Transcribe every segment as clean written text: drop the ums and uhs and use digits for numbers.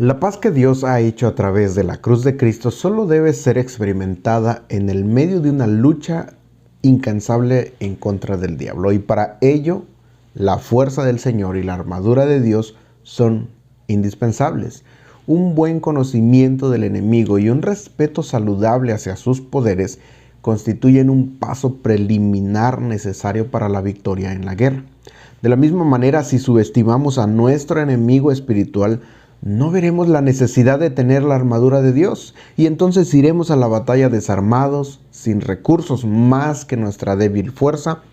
La paz que Dios ha hecho a través de la cruz de Cristo solo debe ser experimentada en el medio de una lucha incansable en contra del diablo. Y para ello, la fuerza del Señor y la armadura de Dios son indispensables. Un buen conocimiento del enemigo y un respeto saludable hacia sus poderes constituyen un paso preliminar necesario para la victoria en la guerra. De la misma manera, si subestimamos a nuestro enemigo espiritual, no veremos la necesidad de tener la armadura de Dios y entonces iremos a la batalla desarmados, sin recursos más que nuestra débil fuerza,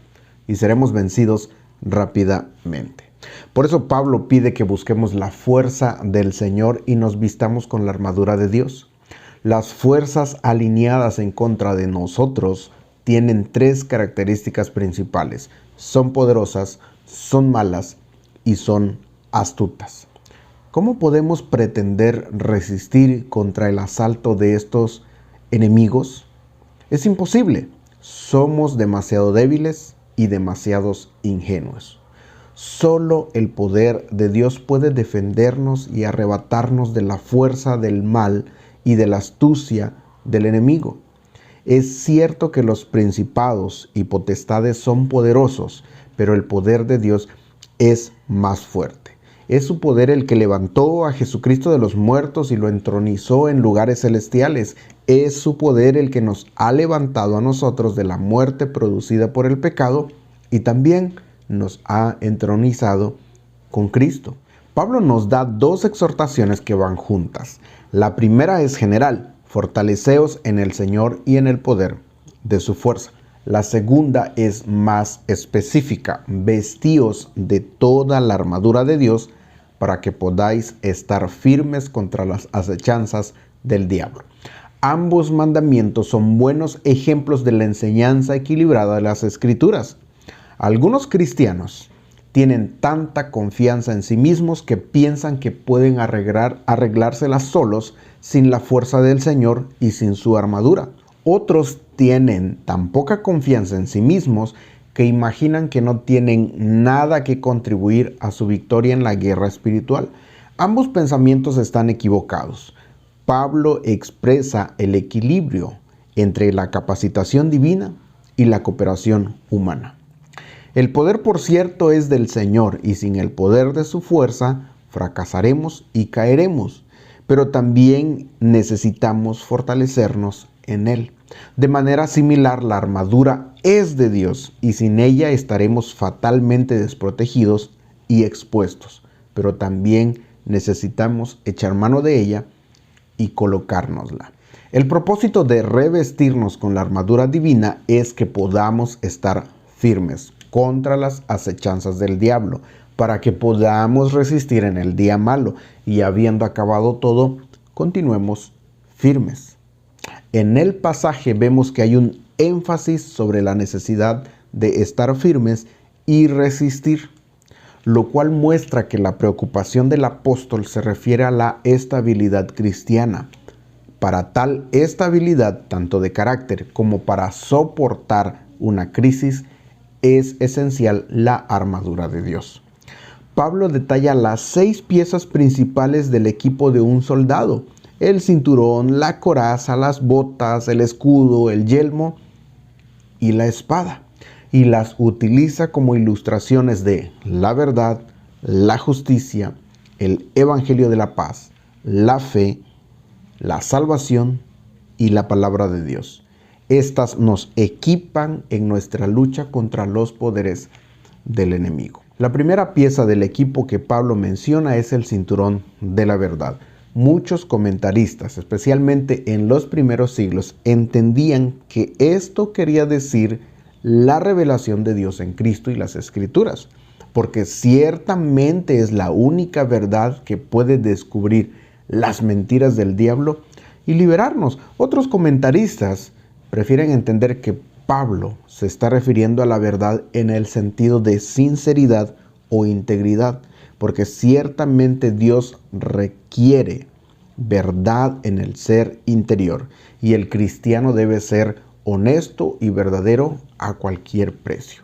y seremos vencidos rápidamente. Por eso Pablo pide que busquemos la fuerza del Señor y nos vistamos con la armadura de Dios. Las fuerzas alineadas en contra de nosotros tienen tres características principales: son poderosas, son malas y son astutas. ¿Cómo podemos pretender resistir contra el asalto de estos enemigos? Es imposible. Somos demasiado débiles y demasiados ingenuos. Solo el poder de Dios puede defendernos y arrebatarnos de la fuerza del mal y de la astucia del enemigo. Es cierto que los principados y potestades son poderosos, pero el poder de Dios es más fuerte. Es su poder el que levantó a Jesucristo de los muertos y lo entronizó en lugares celestiales. Es su poder el que nos ha levantado a nosotros de la muerte producida por el pecado y también nos ha entronizado con Cristo. Pablo nos da dos exhortaciones que van juntas. La primera es general: fortaleceos en el Señor y en el poder de su fuerza. La segunda es más específica: vestíos de toda la armadura de Dios para que podáis estar firmes contra las acechanzas del diablo. Ambos mandamientos son buenos ejemplos de la enseñanza equilibrada de las Escrituras. Algunos cristianos tienen tanta confianza en sí mismos que piensan que pueden arreglárselas solos sin la fuerza del Señor y sin su armadura. Otros tienen tan poca confianza en sí mismos que imaginan que no tienen nada que contribuir a su victoria en la guerra espiritual. Ambos pensamientos están equivocados. Pablo expresa el equilibrio entre la capacitación divina y la cooperación humana. El poder, por cierto, es del Señor, y sin el poder de su fuerza fracasaremos y caeremos, pero también necesitamos fortalecernos en Él. De manera similar, la armadura es de Dios y sin ella estaremos fatalmente desprotegidos y expuestos, pero también necesitamos echar mano de ella y colocárnosla. El propósito de revestirnos con la armadura divina es que podamos estar firmes contra las acechanzas del diablo, para que podamos resistir en el día malo y, habiendo acabado todo, continuemos firmes. En el pasaje vemos que hay un énfasis sobre la necesidad de estar firmes y resistir, lo cual muestra que la preocupación del apóstol se refiere a la estabilidad cristiana. Para tal estabilidad, tanto de carácter como para soportar una crisis, es esencial la armadura de Dios. Pablo detalla las 6 piezas principales del equipo de un soldado: el cinturón, la coraza, las botas, el escudo, el yelmo y la espada, y las utiliza como ilustraciones de la verdad, la justicia, el evangelio de la paz, la fe, la salvación y la palabra de Dios. Estas nos equipan en nuestra lucha contra los poderes del enemigo. La primera pieza del equipo que Pablo menciona es el cinturón de la verdad. Muchos comentaristas, especialmente en los primeros siglos, entendían que esto quería decir la revelación de Dios en Cristo y las Escrituras, porque ciertamente es la única verdad que puede descubrir las mentiras del diablo y liberarnos. Otros comentaristas prefieren entender que Pablo se está refiriendo a la verdad en el sentido de sinceridad o integridad, porque ciertamente Dios requiere verdad en el ser interior y el cristiano debe ser honesto y verdadero a cualquier precio.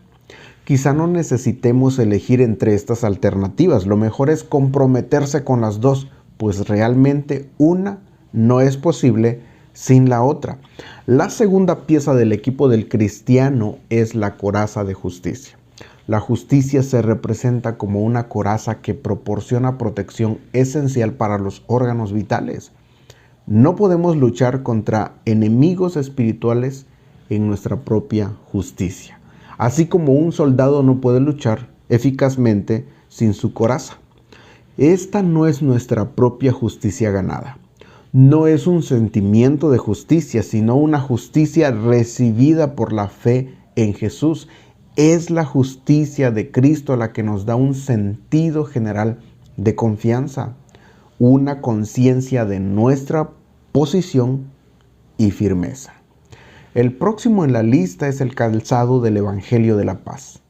Quizá no necesitemos elegir entre estas alternativas, lo mejor es comprometerse con las dos, pues realmente una no es posible sin la otra. La segunda pieza del equipo del cristiano es la coraza de justicia. La justicia se representa como una coraza que proporciona protección esencial para los órganos vitales. No podemos luchar contra enemigos espirituales en nuestra propia justicia, así como un soldado no puede luchar eficazmente sin su coraza. Esta no es nuestra propia justicia ganada. No es un sentimiento de justicia, sino una justicia recibida por la fe en Jesús. Es la justicia de Cristo la que nos da un sentido general de confianza, una conciencia de nuestra posición y firmeza. El próximo en la lista es el calzado del Evangelio de la Paz.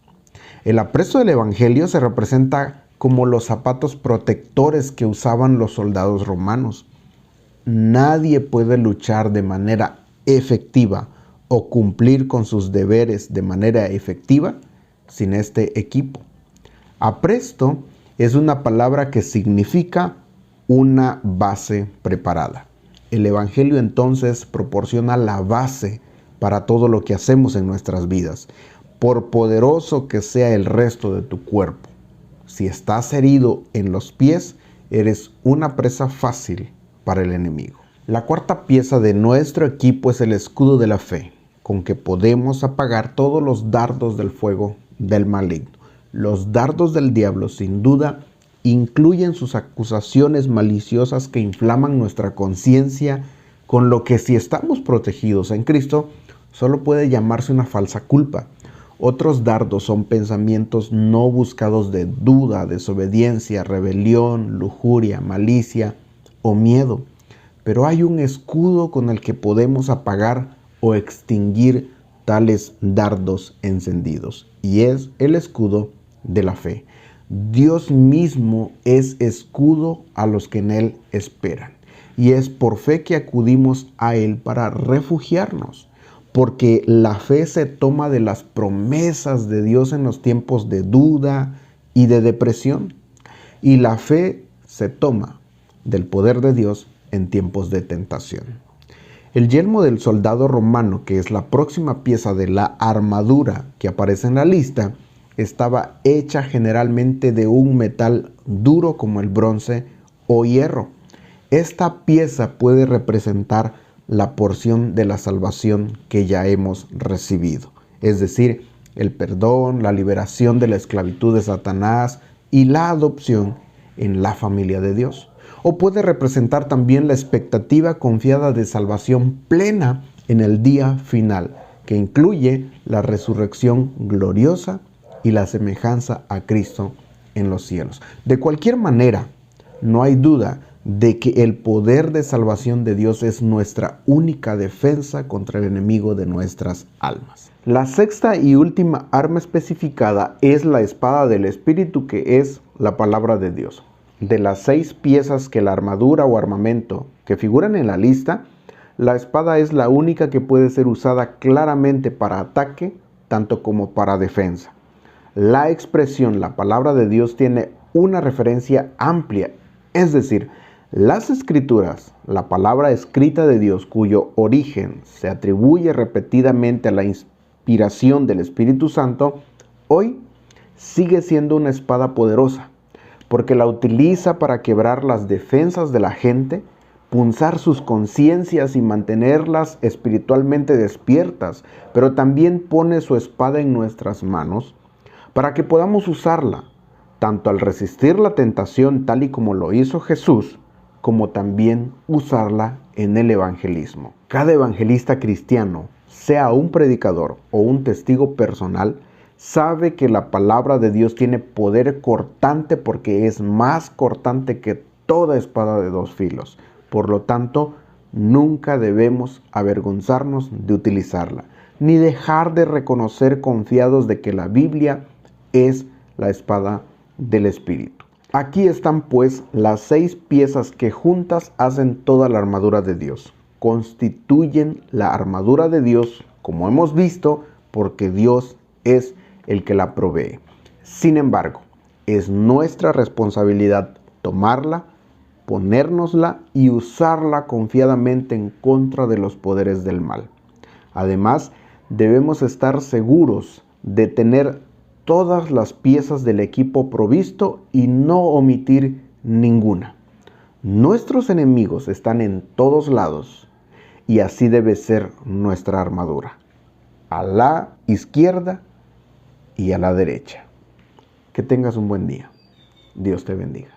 El apresto del Evangelio se representa como los zapatos protectores que usaban los soldados romanos. Nadie puede luchar de manera efectiva o cumplir con sus deberes de manera efectiva sin este equipo. Apresto es una palabra que significa una base preparada. El Evangelio entonces proporciona la base para todo lo que hacemos en nuestras vidas, por poderoso que sea el resto de tu cuerpo. Si estás herido en los pies, eres una presa fácil para el enemigo. La cuarta pieza de nuestro equipo es el escudo de la fe, con que podemos apagar todos los dardos del fuego del maligno. Los dardos del diablo, sin duda, incluyen sus acusaciones maliciosas que inflaman nuestra conciencia, con lo que si estamos protegidos en Cristo, solo puede llamarse una falsa culpa. Otros dardos son pensamientos no buscados de duda, desobediencia, rebelión, lujuria, malicia o miedo. Pero hay un escudo con el que podemos apagar o extinguir tales dardos encendidos, y es el escudo de la fe. Dios mismo es escudo a los que en Él esperan, y es por fe que acudimos a Él para refugiarnos, porque la fe se toma de las promesas de Dios en los tiempos de duda y de depresión, y la fe se toma del poder de Dios en tiempos de tentación. El yelmo del soldado romano, que es la próxima pieza de la armadura que aparece en la lista, estaba hecha generalmente de un metal duro como el bronce o hierro. Esta pieza puede representar la porción de la salvación que ya hemos recibido, es decir, el perdón, la liberación de la esclavitud de Satanás y la adopción en la familia de Dios. O puede representar también la expectativa confiada de salvación plena en el día final, que incluye la resurrección gloriosa y la semejanza a Cristo en los cielos. De cualquier manera, no hay duda de que el poder de salvación de Dios es nuestra única defensa contra el enemigo de nuestras almas. La sexta y última arma especificada es la espada del Espíritu, que es la palabra de Dios. De las 6 piezas que la armadura o armamento que figuran en la lista, la espada es la única que puede ser usada claramente para ataque, tanto como para defensa. La expresión la palabra de Dios tiene una referencia amplia, es decir, las Escrituras, la palabra escrita de Dios cuyo origen se atribuye repetidamente a la inspiración del Espíritu Santo, hoy sigue siendo una espada poderosa, porque la utiliza para quebrar las defensas de la gente, punzar sus conciencias y mantenerlas espiritualmente despiertas, pero también pone su espada en nuestras manos para que podamos usarla, tanto al resistir la tentación tal y como lo hizo Jesús, como también usarla en el evangelismo. Cada evangelista cristiano, sea un predicador o un testigo personal, sabe que la palabra de Dios tiene poder cortante porque es más cortante que toda espada de 2 filos. Por lo tanto, nunca debemos avergonzarnos de utilizarla, ni dejar de reconocer confiados de que la Biblia es la espada del Espíritu. Aquí están pues las 6 piezas que juntas hacen toda la armadura de Dios. Constituyen la armadura de Dios, como hemos visto, porque Dios es el que la provee. Sin embargo, es nuestra responsabilidad tomarla, ponérnosla y usarla confiadamente en contra de los poderes del mal. Además, debemos estar seguros de tener todas las piezas del equipo provisto y no omitir ninguna. Nuestros enemigos están en todos lados y así debe ser nuestra armadura, a la izquierda y a la derecha. Que tengas un buen día. Dios te bendiga.